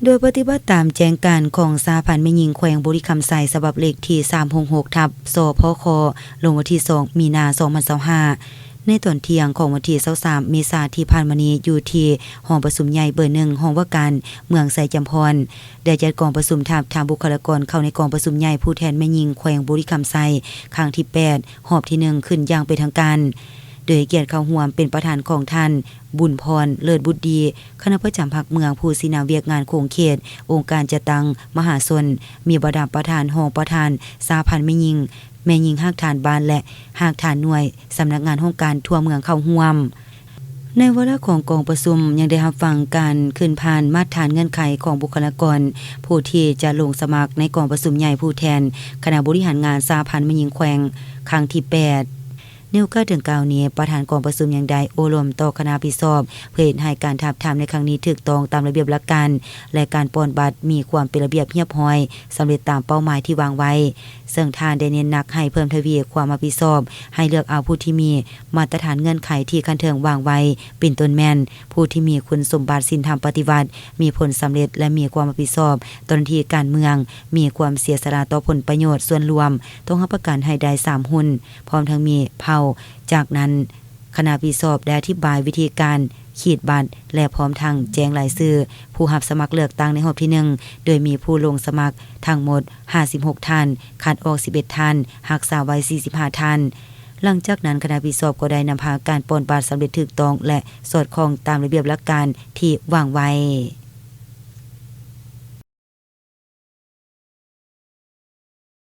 โดยปฏิบัติตามแจ้งการของสหพันธ์แม่หญิงแขวงบุรีคำไซฉบับเลขที่366ทับสพคลงวันที่2มีนาคม2025ในตอนเที่ยงของวันที่23เมษายนที่ผ่านมานี้อยู่ที่ห้องประชุมใหญ่เบอร์1ห้องว่าการเมืองไสจำพรได้จัดกองประชุมถามบุคลากรเข้าในกองประชุมใหญ่ผู้แทนแม่หญิงแขวงบุรีคำไซครั้งที่8หอบที่1ขึ้นอย่างเป็นทางการโดยเกียรติเข้าร่วมเป็นประธานของท่านบุญพรเลิศบุตรดีคณะประจำพรรคเมืองผู้สินาเวียกงานโครงเขตองค์การจัดตั้งมหาชนมีบดาประธานห้องประธานสหพันธ์แม่หญิงฮักฐานบ้านและฮักฐานหน่วยสำนักงานองค์การทั่วเมืองเข้าร่วมในวาระของกองประชุมยังได้รับฟังการขึ้นผ่านมาตรฐานเงื่อนไขของบุคลากรผู้ที่จะลงสมัครในกองประชุมใหญ่ผู้แทนคณะบริหารงานสหพันธ์แม่หญิงแขวงครั้งที่8เนื่องจากถึงกล่าวนี้ประธานกองประชุมยังได้โอลมต่อคณะพิสอบเพื่อให้การทับทามในครั้งนี้ถูกต้องตามระเบียบหลักการและการปอนบัตรมีความเป็นระเบียบเรียบร้อยสำเร็จตามเป้าหมายที่วางไว้ซึ่งทานได้เน้นหนักให้เพิ่มทวีความรับผิดชอบให้เลือกเอาผู้ที่มีมาตรฐานเงื่อนไขที่คันเทิงวางไว้เป็นต้นแม่นผู้ที่มีคุณสมบัติศีลธรรมปฏิบัติมีผลสำเร็จและมีความรับผิดชอบต่อหน้าที่การเมืองมีความเสียสละต่อผลประโยชน์ส่วนรวมต้องรับประกันให้ได้3หุ้นพร้อมทั้งมีเผ่าจากนั้นคณะพิสอบได้อธิบายวิธีการขีดบัตรและพร้อมทางแจ้งรายชื่อผู้รับสมัครเลือกตั้งในรอบที่1โดยมีผู้ลงสมัครทั้งหมด56ท่านคัดออก11ท่านรักษาไว้45ท่านหลังจากนั้นคณะพิสอบก็ได้นำพาการปอนบัตรสำเร็จถูกต้องและสอดคล้องตามระเบียบหลักการที่วางไว้